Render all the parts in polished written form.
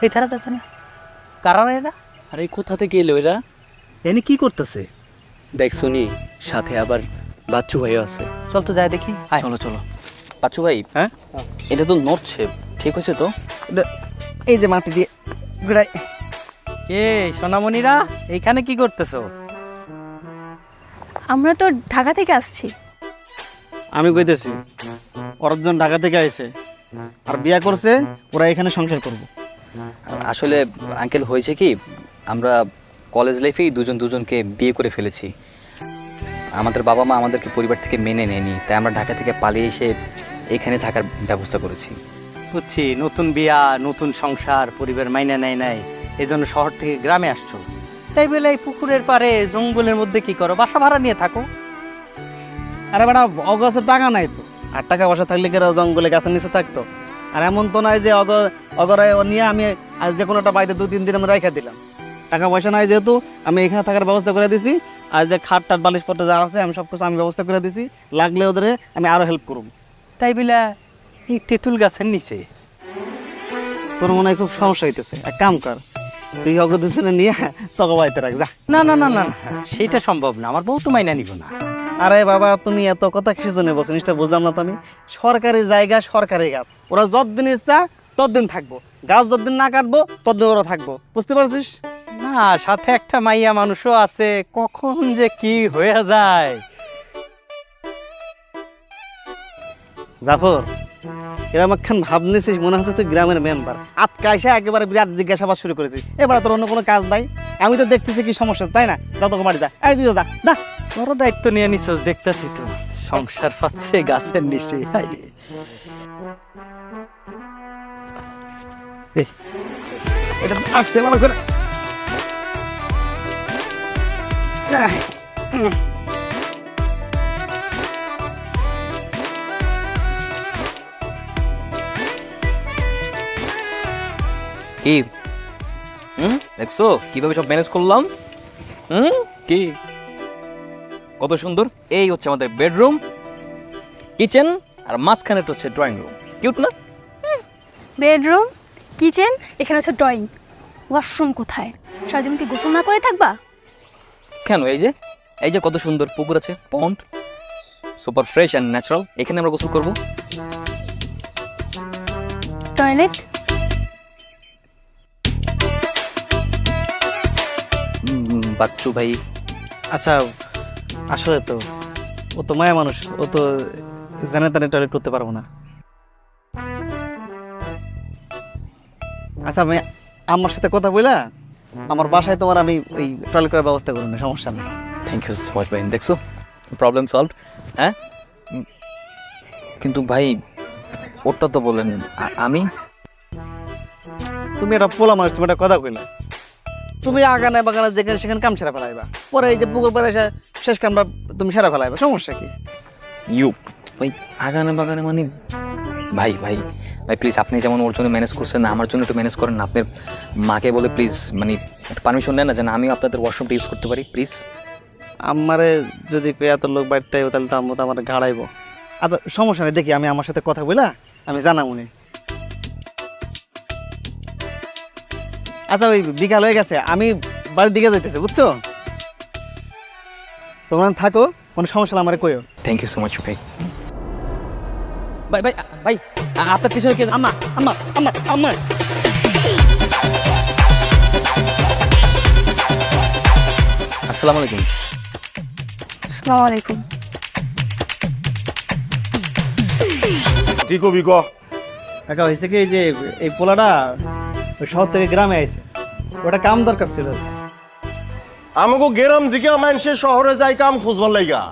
এই তারা দেখে না কারা এরা? আরে কোথা থেকে এলো এরা? এনে কি করতেছে? দেখ শুনি সাথে আবার বাচ্চু ভাইও আছে। চল তো যাই দেখি। চলো চলো। বাচ্চু ভাই, হ্যাঁ এটা তো নড়ছে, ঠিক হয়েছে তো? এই যে মাটি দিয়ে ঘুরাই। কে সোনামণিরা এইখানে কি করতেছো? আমরা তো ঢাকা থেকে আসছি। আমি কইতেছি অর্জন ঢাকা থেকে আইছে আর বিয়া করছে, ওরা এখানে সংসার করব। আসলে আঙ্কেল হয়েছে কি, আমরা কলেজ লাইফেই দুজন দুজনকে বিয়ে করে ফেলেছি। আমাদের বাবা মা আমাদেরকে পরিবার থেকে মেনে নেয়নি, তাই আমরা ঢাকা থেকে পালিয়ে এসে এখানে থাকার ব্যবস্থা করেছি। বুঝছি, নতুন বিয়া নতুন সংসার, পরিবার মাইনা নেয় নাই, এই জন্য শহর থেকে গ্রামে আসছো। তাই বলে এই পুকুরের পাড়ে জঙ্গলের মধ্যে কি করো? বাসা ভাড়া নিয়ে থাকো। আরে বেটা, অগসে টাকা নাই তো, আর টাকা পয়সা থাকলে কেন জঙ্গলে গাছের নিচে থাকতো? আর এমন তো নাই যে অগরে নিয়ে আমি আজ যে কোনো একটা বাড়িতে 2-3 দিন আমি রাখা দিলাম। টাকা পয়সা নাই যেহেতু আমি এখানে থাকার ব্যবস্থা করে দিছি। আর যে খাট টাট বালিশপত্র যা আছে আমি সব কিছু আমি ব্যবস্থা করে দিছি, লাগলে ওদের আমি আরও হেল্প করব। তাই বলে এই তেঁতুল গাছের নিচে? তোর মনে হয় খুব সমস্যা হইতেছে, এক কাম কর, তুই অগ দুজনে নিয়ে চক বাড়িতে রাখ যা। না না না না না, সেইটা সম্ভব না, আমার বউ তো মাইনা নিব না। আরে বাবা, তুমি এত কথা কিছু জন্য বলছো, জিনিসটা বুঝলাম না তো আমি। সরকারি জায়গা, সরকারি গাছ, ওরা যতদিন ইচ্ছা ততদিন থাকবো, গাছ যতদিন না কাটবো ততদিন ওরা থাকবো, বুঝতে পারছিস? না, সাথে একটা মাইয়া মানুষও আছে, কখন যে কি হয়ে যায়। জাফর, এরকম একখান ভাব নিছিস, মনে হচ্ছে তুই গ্রামের মেম্বার। আজকে এসে একেবারে বিরাট জিজ্ঞাসাবাদ শুরু করেছিস। এবার তোর অন্য কোনো কাজ নাই, আমি তো দেখতেছি কি সমস্যা, তাই না? যত বাড়ি যা, এই তুই যা যা। বড় দায়িত্ব নিয়ে নিছস, দেখতেছি তো সংসার পাচ্ছে গাছের নিচে। হায়রে। এটা আসছে ভালো করে। কি দেখছো কিভাবে সব ম্যানেজ করলাম? কি কত সুন্দর! এই হচ্ছে আমাদের বেডরুম, কিচেন, আর মাঝখানেটা হচ্ছে ড্রয়িং রুম। কিউট না? বেডরুম, কিচেন, এখানে হচ্ছে ড্রয়িং। ওয়াশরুম কোথায়? সারাদিন কি গোসল না করে থাকবা? কেন, এই যে কত সুন্দর পুকুর আছে, পন্ড, সুপার ফ্রেশ অ্যান্ড ন্যাচারাল। এখানে আমরা গোসল করবো। টয়লেট? বাচ্চু ভাই, আচ্ছা, আসলে তো ও তো মায়া মানুষ, ও তো জানে তানে টয়লেট করতে পারবো না। আচ্ছা, আমি আমার সাথে কথা বইলা আমার বাসায় তোমার আমি ওই টয়লেট করার ব্যবস্থা করুন, সমস্যা নেই। থ্যাংক ইউ সো মাচ ভাই। দেখছো, প্রবলেম সলভড। হ্যাঁ, কিন্তু ভাই ওটা তো বলেন আমি। তুমি একটা পোলা মানুষ, তুমি একটা কথা কইলা, তুমি আগানে বাগানে যেখানে সেখানে কাম সেরা ফেলাইবা, পরে এই যে পুকুর পাড়ে এসে শেষ কামটা তুমি সেরা ফেলাইবা, সমস্যা কি? ইউ ভাই, আগানে বাগানে মানে ভাই ভাই ভাই প্লিজ, আপনি যেমন ওর জন্য ম্যানেজ করছেন না, আমার জন্য একটু ম্যানেজ করেন না। আপনার মাকে বলে প্লিজ মানে একটা পারমিশন নেন না, যেন আমিও আপনাদের ওয়াশরুমটা ইউজ করতে পারি, প্লিজ। আমারে যদি এত লোক বাড়িতে আইব তাহলে তো আম্মু তো আমার গাড়াইবো। আচ্ছা, সমস্যা নেই, দেখি আমি আমার সাথে কথা বইলা আমি জানামুনি। আচ্ছা, ওই বিকাল হয়ে গেছে, আমি বাড়ির দিকে যাইতেছি, বুঝছো? তোমরা থাকো, কোনো সমস্যা আমার কইও। থ্যাংক ইউ সো মাচ ভাই। ভাই ভাই ভাই, আপনার পিছনে কে? আম্মা আম্মা আম্মা আম্মা। আসসালামু আলাইকুম। আসসালামু আলাইকুম। কি কবি ক? কাকা, হয়েছে কি, এই যে এই পোলাটা ওই শহর থেকে গ্রামে আইছে, ওটা কাম দরকার ছিল। আমাকে গ্রাম থেকে মানুষে শহরে যাই কাম খুঁজবার লাইগা,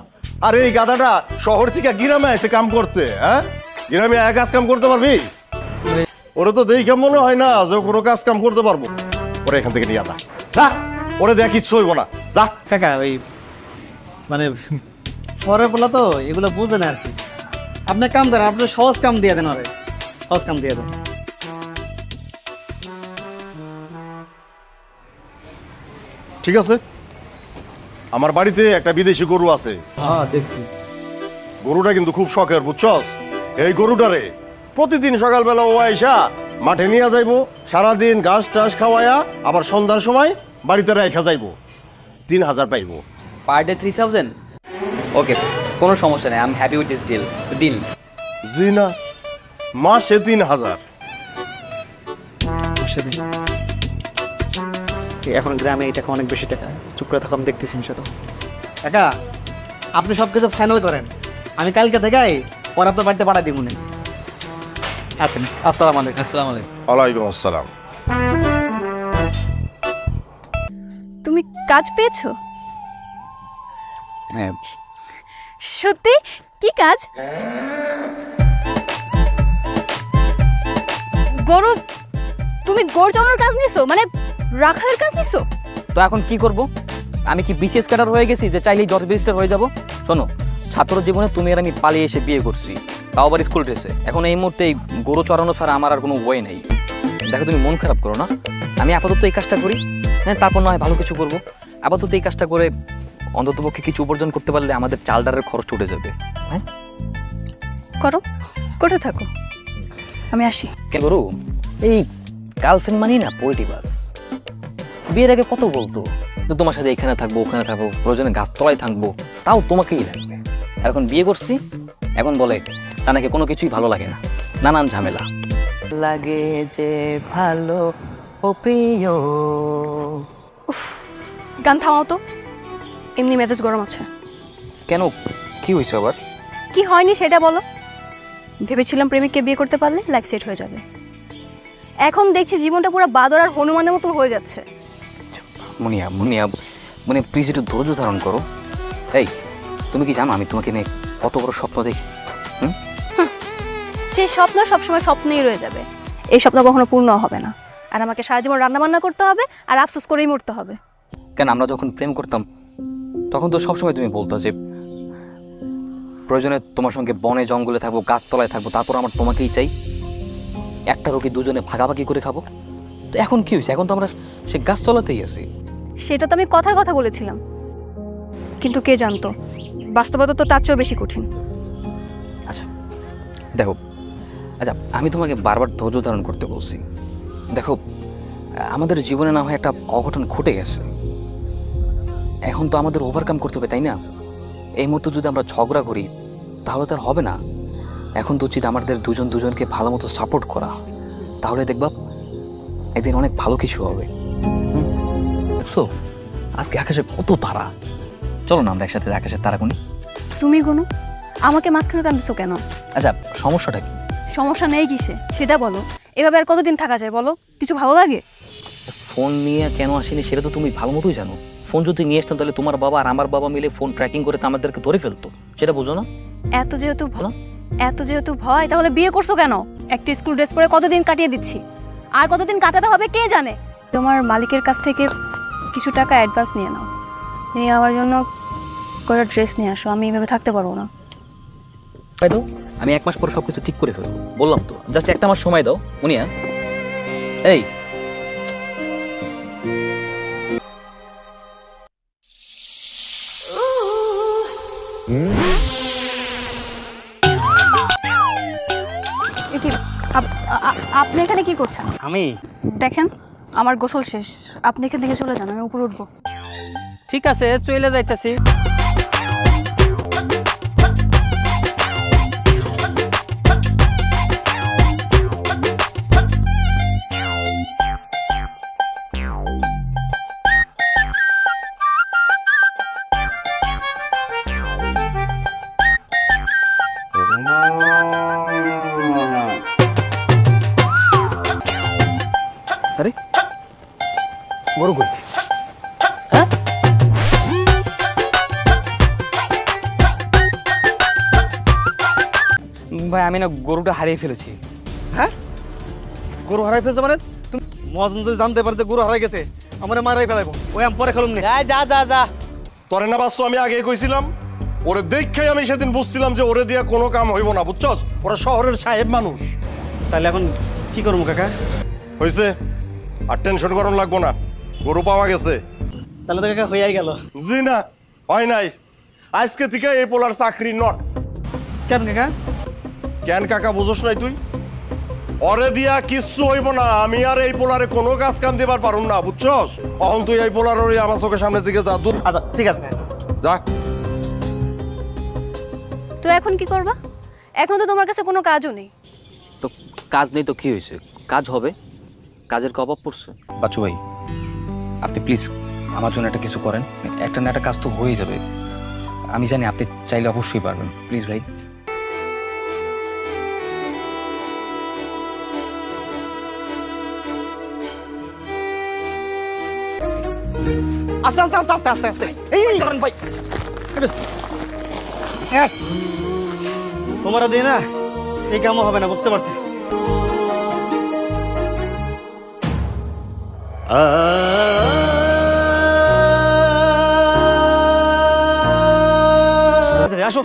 আর এই গাধাটা শহর থেকে গ্রামে আছে কাম করতে। হ্যাঁ, গ্রামে এক কাজ কাম করতে পারবি? ওরে তো দেখে মনে হয় না যে কোনো কাজ কাম করতে পারবো। ওরে এখান থেকে নিয়ে যা, ওরে দেখ কিচ্ছু হইব না, যা। কাকা, ওই মানে শহরের পোলা তো এগুলো বুঝে না আর কি। আপনি কাম করেন, আপনি সহজ কাম দিয়ে দেন, ওরে সহজ কাম দিয়ে দেন। ঠিক আছে, আমার বাড়িতে একটা বিদেশি গরু আছে। হ্যাঁ, দেখছি। গরুটা কিন্তু খুব শখের, বুঝছস? এই গরুটারে প্রতিদিন সকালবেলা ও আইসা মাঠে নিয়ে যাইবো, সারাদিন ঘাস টাস খাওয়ায়া আবার সন্ধ্যার সময় বাড়িতে রেখা যাইবো। 3000 পাইবো। Per day 3000? ওকে, কোনো সমস্যা নেই, I am happy with this deal. জি না, মাসে 3000। এখন গ্রামে এই টাকা অনেক বেশি টাকা, চুপ করে থাকো, আমি দেখতেছি বিষয়টা। কাকা, আপনি সব কিছু ফাইনাল করেন, আমি কালকে থেকেই পরে আপনার বাড়িতে পাঠাই দিব মনে। আচ্ছা, আসসালামু আলাইকুম। আসসালামু আলাইকুম। ওয়ালাইকুম আসসালাম। তুমি কাজ পেয়েছো? হ্যাঁ, সত্যি? কি কাজ? গরু, তুমি গরু চালানোর কাজ নিছো, মানে রাখালের কাজ নিছো? তো এখন কি করব? আমি কি বিশেষ ক্যাডার হয়ে গেছি যে চাইলেই জজ রেজিস্টার হয়ে যাব? শোনো, ছাত্র জীবনে তুমি আর আমি পালিয়ে এসে বিয়ে করছি, তাও আবার স্কুল ড্রেসে। এখন এই মুহূর্তে এই গরু চড়ানো ছাড়া আমার আর কোনো ওয়ে নেই। দেখো, তুমি মন খারাপ করো না, আমি আপাতত এই কাজটা করি, হ্যাঁ, তারপর না হয় ভালো কিছু করবো। আপাতত এই কাজটা করে অন্ততপক্ষে কিছু উপার্জন করতে পারলে আমাদের চাল ডালের খরচ উঠে যাবে। হ্যাঁ, করো, করতে থাকো, আমি আসি। কেন গরু, এই গার্লফ্রেন্ড মানি না পোল্ট্রি বাস। বিয়ের আগে কত বলতো তো তোমার সাথে এখানে থাকবো, ওখানে থাকবো, প্রয়োজনে গাছতলায় থাকবো, তাও তোমাকেই লাগবে। আর এখন বিয়ে করছি, এখন বলে তা নাকি কোনো কিছুই ভালো লাগে না, নানান ঝামেলা লাগে যে ভালো ও প্রিয়। গান থামাও তো, এমনি মেজাজ গরম আছে। কেন, কি হয়েছে আবার? কি হয়নি সেটা বলো। ভেবেছিলাম প্রেমিককে বিয়ে করতে পারলে লাইফ সেট হয়ে যাবে, এখন দেখছি জীবনটা পুরো বাদর আর হনুমানের মতো হয়ে যাচ্ছে। মুনিয়া মুনিয়া মানে প্লিজ একটু ধৈর্য ধারণ করো। এই, তুমি কি জানো আমি তোমাকে নিয়ে কত বড় স্বপ্ন দেখি? সেই স্বপ্ন সবসময় স্বপ্নই রয়ে যাবে, এই স্বপ্ন কখনো পূর্ণ হবে না। আর আমাকে সারা জীবন রান্নাবান্না করতে হবে আর আফসোস করেই মরতে হবে। কেন, আমরা যখন প্রেম করতাম তখন তো সবসময় তুমি বলতো যে প্রয়োজনে তোমার সঙ্গে বনে জঙ্গলে থাকবো, গাছতলায় থাকবো, তারপর আমার তোমাকেই চাই, একটা রোগী দুজনে ভাগাভাগি করে খাবো। তো এখন কি হয়েছে? এখন তো আমরা সে গাছতলাতেই আছি। সেটা তো আমি কথার কথা বলেছিলাম, কিন্তু কে জানতো বাস্তবতা তো তার চেয়েও বেশি কঠিন। আচ্ছা দেখো, আচ্ছা আমি তোমাকে বারবার ধৈর্য ধারণ করতে বলছি। দেখো, আমাদের জীবনে না হয় একটা অঘটন ঘটে গেছে, এখন তো আমাদের ওভারকাম করতে হবে, তাই না? এই মুহূর্তে যদি আমরা ঝগড়া করি তাহলে তো আর হবে না। এখন তো উচিত আমাদের দুজন দুজনকে ভালো মতো সাপোর্ট করা, তাহলে দেখবা একদিন অনেক ভালো কিছু হবে। দেখছো আজকে আকাশে কত তারা, চলো না আমরা একসাথে আকাশের তারা গুনি। তুমি গুনো, আমাকে মাঝখানে টানতেছো কেন? আচ্ছা সমস্যাটা কি? সমস্যা নেই কিসে সেটা বলো। এভাবে আর কতদিন থাকা যায় বলো? কিছু ভালো লাগে? ফোন নিয়ে কেন আসিনি সেটা তো তুমি ভালো মতোই জানো। ফোন যদি নিয়ে আসতাম তাহলে তোমার বাবা আর আমার বাবা মিলে ফোন ট্র্যাকিং করে তো আমাদেরকে ধরে ফেলতো, সেটা বোঝো না? এত যেহেতু ভয় তাহলে বিয়ে করছো কেন? একটা স্কুল ড্রেস পরে কতদিন কাটিয়ে দিচ্ছি, আর কতদিন কাটাতে হবে কে জানে। তোমার মালিকের কাছ থেকে কিছু টাকা অ্যাডভান্স নিয়ে নাও, নিয়ে আমার জন্য কটা ড্রেস নিয়ে আসো, আমি এভাবে থাকতে পারবো না। তাই তো, আমি 1 মাস পর সবকিছু ঠিক করে ফেলবো, বললাম তো, জাস্ট একটা মাস সময় দাও মুনিয়া। এই এ কি, আপনি এখানে কি করছেন? আমি দেখেন আমার গোসল শেষ, আপনি এখান থেকে চলে যান, আমি উপরে উঠবো। ঠিক আছে, চলে যাইতেছি। আরে গরু কই? হ্যাঁ, ভাই আমি না গরুটা হারিয়ে ফেলেছি। হ্যাঁ, গরু হারাই ফেলছে মানে? তুমি মজন যদি জানতে পারে যে গরু হারাই গেছে, আমার মারাই ফেলাইবো। ওই আমি পরে খেলুম নে। যা যা যা। তোরে না বাসু, আমি আগে কইছিলাম, ওরে দেখেই আমি সেদিন বুঝছিলাম যে ওরে দিয়া কোনো কাম হইব না, বুঝছস? ওরা শহরের সাহেব মানুষ। তাহলে এখন কি করবো কাকা? হয়েছে, আর টেনশন করার লাগবো না, গরু পাওয়া গেছে। তাহলে তো কাকা হইয়াই গেল। জি না, হয় নাই। আজকে থেকে এই পোলার চাকরি নট। কেন কাকা? কেন কাকা বুঝোস নাই তুই? ওরে দিয়া কিচ্ছু হইব না। আমি আর এই পোলারে কোনো কাজ কাম দিবার পারুম না, বুঝছস? অহন তুই এই পোলার ওই আমার চোখের সামনের দিকে যা, দূর আচ্ছা ঠিক আছে ভাই। যা। তো এখন কি করবা? এখন তো তোমার কাছে কোনো কাজও নেই। তো কাজ নেই তো কি হয়েছে, কাজ হবে, কাজের অভাব পড়ছে। বাচ্চু ভাই, আপনি প্লিজ আমার জন্য একটা কিছু করেন। একটা না একটা কাজ তো হয়ে যাবে। আমি জানি আপনি চাইলে অবশ্যই পারবেন। প্লিজ ভাই। আস্তে আস্তে আস্তে আস্তে আস্তে আস্তে এই করেন ভাই। তোমার দিয়ে না এই কামও হবে না, বুঝতে পারছি। আসো।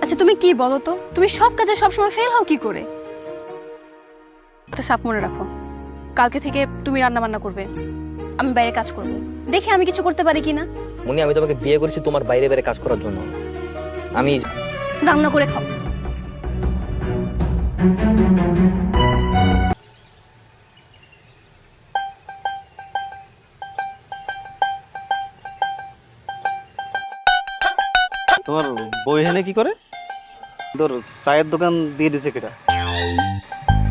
আচ্ছা তুমি কি বলো তো, তুমি সব কাজে সবসময় ফেল হও কি করে? একটা সাপ মনে রাখো, কালকে থেকে তুমি রান্না বান্না করবে, আমি বাইরে কাজ করব। দেখি আমি কিছু করতে পারি কিনা। মনি, আমি তোমাকে বিয়ে করেছি তোমার বাইরে বাইরে কাজ করার জন্য। আমি রান্না করে খাও। তোমার বই এখানে কি করে? তোর চায়ের দোকান দিয়ে দিছে কেটা?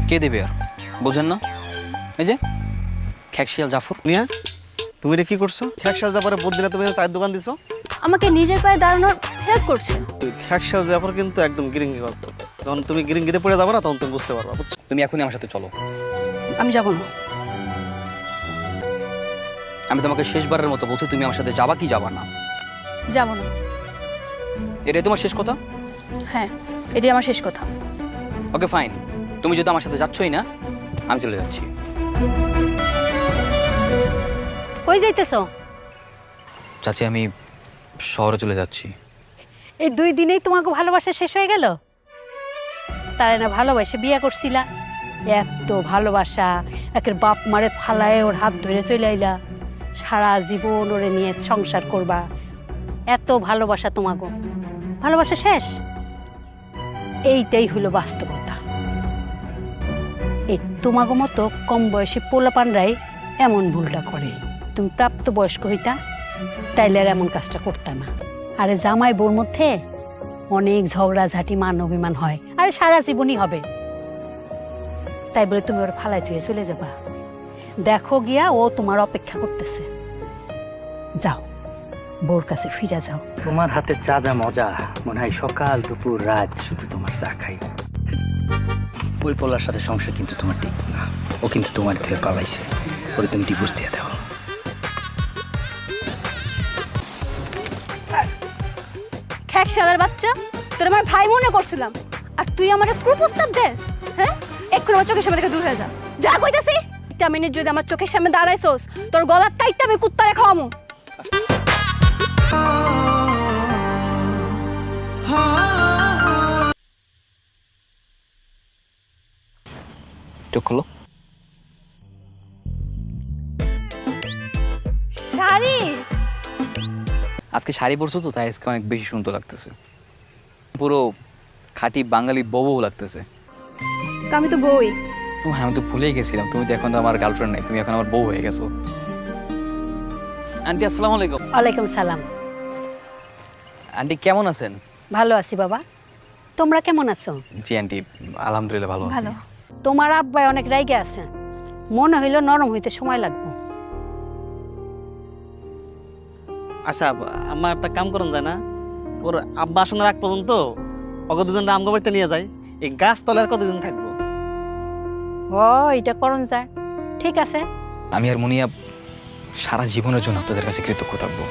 কে দেবে আর বোঝেন না? এই যে খ্যাকশিয়াল জাফর। মিয়া তুমি এটা কি করছো? খ্যাকশাল জাফরে বোধ দিলে তুমি চায়ের দোকান দিছো? আমাকে নিজের পায়ে দাঁড়ানোর হেল্প করছে। খ্যাকশাল জাফর কিন্তু একদম গিরিঙ্গি কাজ। যখন তুমি গিরিঙ্গিতে পড়ে যাবে না তখন তুমি বুঝতে পারবা, বুঝছো? তুমি এখনই আমার সাথে চলো। আমি যাব না। আমি তোমাকে শেষবারের মতো বলছি, তুমি আমার সাথে যাবা কি যাবা না? যাব না। এটাই তোমার শেষ কথা? হ্যাঁ, এটাই আমার শেষ কথা। ওকে ফাইন, তুমি যদি আমার সাথে যাচ্ছই না, আমি চলে যাচ্ছি। কই যাইতেছো? চাচি, আমি শহরে চলে যাচ্ছি। এই 2 দিনেই তোমাকে ভালোবাসা শেষ হয়ে গেল? তারে না ভালোবাসে বিয়ে করছিলা? এত ভালোবাসা, একের বাপ মারে ফালায় ওর হাত ধরে চলে আইলা, সারা জীবন ওরে নিয়ে সংসার করবা। এত ভালোবাসা তোমাকে, ভালোবাসা শেষ? এইটাই হলো বাস্তবতা। এই তোমাকে মতো কম বয়সী পোলাপানরাই এমন ভুলটা করে। তুমি প্রাপ্ত বয়স্ক হইতা, তাইলে আর এমন কাজটা করতা না। আরে জামাই বউর মধ্যে অনেক ঝগড়াঝাটি, মান অভিমান হয়, আরে সারা জীবনই হবে। তাই বলে তুমি ওর ফালাই থুয়ে চলে যাবা? দেখো গিয়া ও তোমার অপেক্ষা করতেছে। যাও, বউর কাছে ফিরে যাও। তোমার হাতে চা যা মজা, মনে হয় সকাল দুপুর রাত শুধু তোমার চা খাই। ওই পোলার সাথে সংসার কিন্তু তোমার ঠিক না। ও কিন্তু তোমার থেকে পালাইছে, ওরে তুমি ডিভোর্স দিয়ে দাও। খ্যাক শালার বাচ্চা, তোর আমার ভাই মনে করছিলাম, আর তুই আমারে কুপ্রস্তাব দেস? হ্যাঁ, এক্ষুনি আমার চোখের সামনে থেকে দূর হয়ে যা। যা কইতাছি, একটা মিনিট যদি আমার চোখের সামনে দাঁড়াইছস, তোর গলা কাইটা আমি কুত্তারে খাওয়ামু। চোখ খোলো। শাড়ি? আজকে শাড়ি পরছো তো, তাই আজকে অনেক বেশি সুন্দর লাগতেছে। পুরো খাঁটি বাঙালি বউ লাগতেছে। তো আমি তো বই। ও হ্যাঁ, আমি তো ভুলেই গেছিলাম, তুমি তো এখন তো আমার গার্লফ্রেন্ড নাই, তুমি এখন আমার বউ হয়ে গেছো। আন্টি আসসালামু আলাইকুম। ওয়ালাইকুম সালাম। আন্টি কেমন আছেন? ভালো আছি বাবা, তোমরা কেমন আছো? জি আন্টি, আলহামদুলিল্লাহ ভালো আছি। ভালো। তোমার আব্বাই অনেক রাইগে আছে, মনে হইলো নরম হইতে সময় লাগবে। আচ্ছা, আমার একটা কাম করুন যায় না? ওর আব্বা আসানোর আগ পর্যন্ত অগ দুজনটা আমগো বাড়িতে নিয়ে যায়। এই গাছ তলার কতদিন থাকবো? ও, এটা করণ যায়, ঠিক আছে। আমি আর মুনিয়া সারা জীবনের জন্য আপনাদের কাছে কৃতজ্ঞ থাকবো।